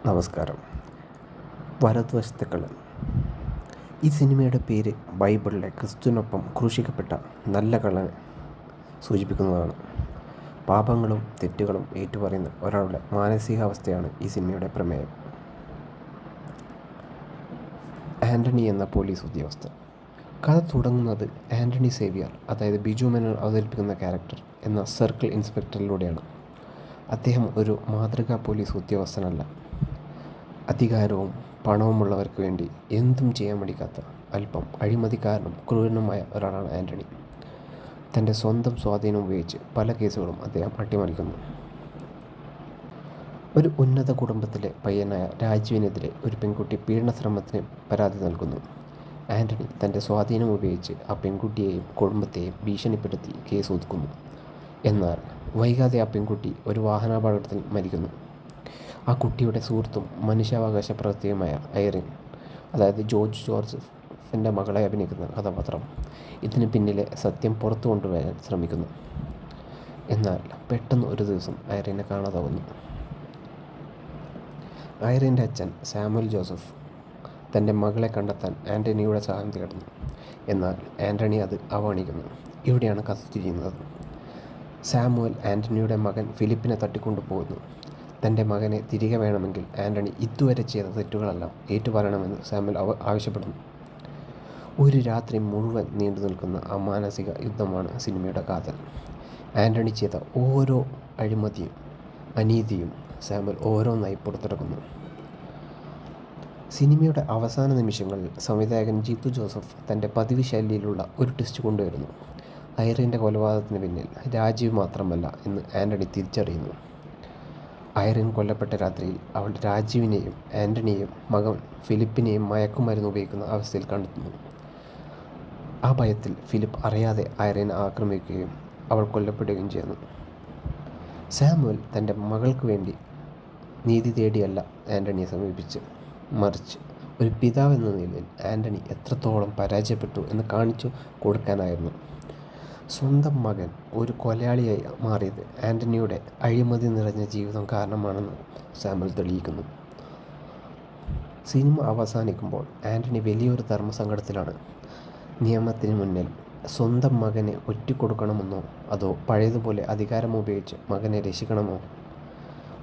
നമസ്കാരം. വലതുവശത്തെ കള്ളൻ. ഈ സിനിമയുടെ പേര് ബൈബിളിലെ ക്രിസ്തുവിനൊപ്പം ക്രൂശിക്കപ്പെട്ട നല്ല കള്ളനെ സൂചിപ്പിക്കുന്നതാണ്. പാപങ്ങളും തെറ്റുകളും ഏറ്റുപറയുന്ന ഒരാളുടെ മാനസികാവസ്ഥയാണ് ഈ സിനിമയുടെ പ്രമേയം. ആൻ്റണി എന്ന പോലീസ് ഉദ്യോഗസ്ഥൻ. കഥ തുടങ്ങുന്നത് ആൻ്റണി സേവ്യർ, അതായത് ബിജു മേനോൻ അവതരിപ്പിക്കുന്ന ക്യാരക്ടർ എന്ന സർക്കിൾ ഇൻസ്പെക്ടറിലൂടെയാണ്. അദ്ദേഹം ഒരു മാതൃകാ പോലീസ് ഉദ്യോഗസ്ഥനല്ല. അധികാരവും പണവുമുള്ളവർക്ക് വേണ്ടി എന്തും ചെയ്യാൻ മടിക്കാത്ത അല്പം അഴിമതിക്കാരനും ക്രൂരനുമായ ഒരാളാണ് ആൻ്റണി. തൻ്റെ സ്വന്തം സ്വാധീനം ഉപയോഗിച്ച് പല കേസുകളും അദ്ദേഹം അട്ടിമറിക്കുന്നു. ഒരു ഉന്നത കുടുംബത്തിലെ പയ്യനായ രാജുവിനെതിരെ ഒരു പെൺകുട്ടി പീഡനശ്രമത്തിന് പരാതി നൽകുന്നു. ആൻ്റണി തൻ്റെ സ്വാധീനം ഉപയോഗിച്ച് ആ പെൺകുട്ടിയെയും കുടുംബത്തെയും ഭീഷണിപ്പെടുത്തി കേസ് ഒതുക്കുന്നു. എന്നാൽ വൈകാതെ ആ പെൺകുട്ടി ഒരു വാഹനാപകടത്തിൽ മരിക്കുന്നു. ആ കുട്ടിയുടെ സുഹൃത്തും മനുഷ്യാവകാശ പ്രവർത്തകയുമായ ഐറിൻ, അതായത് ജോർജിൻ്റെ മകളെ അഭിനയിക്കുന്ന കഥാപാത്രം, ഇതിന് പിന്നിലെ സത്യം പുറത്തു കൊണ്ടുവരാൻ ശ്രമിക്കുന്നു. എന്നാൽ പെട്ടെന്ന് ഒരു ദിവസം ഐറിനെ കാണാതാവുന്നു. ഐറിൻ്റെ അച്ഛൻ സാമുവൽ ജോസഫ് തൻ്റെ മകളെ കണ്ടെത്താൻ ആൻ്റണിയുടെ സഹായം തേടുന്നു. എന്നാൽ ആൻ്റണി അത് അവഗണിക്കുന്നു. ഇവിടെയാണ് കഥ തിരിയുന്നത്. സാമുവൽ ആൻ്റണിയുടെ മകൻ ഫിലിപ്പിനെ തട്ടിക്കൊണ്ടുപോകുന്നു. തൻ്റെ മകനെ തിരികെ വേണമെങ്കിൽ ആൻ്റണി ഇതുവരെ ചെയ്ത തെറ്റുകളെല്ലാം ഏറ്റുപറയണമെന്ന് സാമുവൽ ആവശ്യപ്പെടുന്നു. ഒരു രാത്രി മുഴുവൻ നീണ്ടു നിൽക്കുന്ന ആ മാനസിക യുദ്ധമാണ് സിനിമയുടെ കാതൽ. ആൻ്റണി ചെയ്ത ഓരോ അഴിമതിയും അനീതിയും സാമുവൽ ഓരോന്നായി പുറത്തെടുക്കുന്നു. സിനിമയുടെ അവസാന നിമിഷങ്ങളിൽ സംവിധായകൻ ജിത്തു ജോസഫ് തൻ്റെ പതിവ് ശൈലിയിലുള്ള ഒരു ട്വിസ്റ്റ് കൊണ്ടുവരുന്നു. ഐറിൻ്റെ കൊലപാതകത്തിന് പിന്നിൽ രാജീവ് മാത്രമല്ല എന്ന് ആൻ്റണി തിരിച്ചറിയുന്നു. ഐറിൻ കൊല്ലപ്പെട്ട രാത്രിയിൽ അവൾ രാജീവിനെയും ആൻ്റണിയെയും മകൻ ഫിലിപ്പിനെയും മയക്കുമരുന്ന് ഉപയോഗിക്കുന്ന അവസ്ഥയിൽ കണ്ടെത്തുന്നു. ആ ഭയത്തിൽ ഫിലിപ്പ് അറിയാതെ ഐറിനെ ആക്രമിക്കുകയും അവൾ കൊല്ലപ്പെടുകയും ചെയ്യുന്നു. സാമുവൽ തൻ്റെ മകൾക്ക് വേണ്ടി നീതി തേടിയല്ല ആൻ്റണിയെ സമീപിച്ച്, മറിച്ച് ഒരു പിതാവ് എന്ന നിലയിൽ ആൻ്റണി എത്രത്തോളം പരാജയപ്പെട്ടു എന്ന് കാണിച്ചു കൊടുക്കാനായിരുന്നു. സ്വന്തം മകൻ ഒരു കൊലയാളിയായി മാറിയത് ആൻ്റണിയുടെ അഴിമതി നിറഞ്ഞ ജീവിതം കാരണമാണെന്ന് സാമുവൽ തെളിയിക്കുന്നു. സിനിമ അവസാനിക്കുമ്പോൾ ആൻ്റണി വലിയൊരു ധർമ്മസങ്കടത്തിലാണ്. നിയമത്തിന് മുന്നിൽ സ്വന്തം മകനെ ഒറ്റിക്കൊടുക്കണമെന്നോ അതോ പഴയതുപോലെ അധികാരം ഉപയോഗിച്ച് മകനെ രക്ഷിക്കണമോ?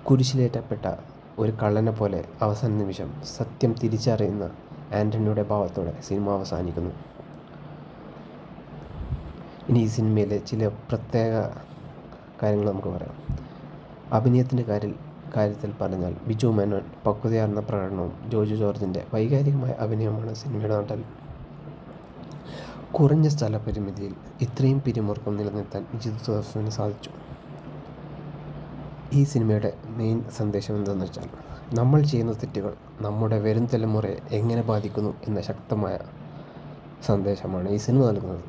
കുരിശിലേറ്റപ്പെട്ട ഒരു കള്ളനെ പോലെ അവസാന നിമിഷം സത്യം തിരിച്ചറിയുന്ന ആൻ്റണിയുടെ ഭാവത്തോടെ സിനിമ അവസാനിക്കുന്നു. ഇനി ഈ സിനിമയിലെ ചില പ്രത്യേക കാര്യങ്ങൾ നമുക്ക് പറയാം. അഭിനയത്തിൻ്റെ കാര്യത്തിൽ പറഞ്ഞാൽ ബിജു മേനോൻ പക്വതയാർന്ന പ്രകടനവും ജോർജിൻ്റെ വൈകാരികമായ അഭിനയവുമാണ് സിനിമയുടെ നട്ടൽ. കുറഞ്ഞ സ്ഥലപരിമിതിയിൽ ഇത്രയും പിരിമുറുക്കം നിലനിർത്താൻ ജിത്തു ജോസഫിന് സാധിച്ചു. ഈ സിനിമയുടെ മെയിൻ സന്ദേശം എന്താണെന്ന് വെച്ചാൽ, നമ്മൾ ചെയ്യുന്ന തെറ്റുകൾ നമ്മുടെ വരും തലമുറയെ എങ്ങനെ ബാധിക്കുന്നു എന്ന ശക്തമായ സന്ദേശമാണ് ഈ സിനിമ നൽകുന്നത്.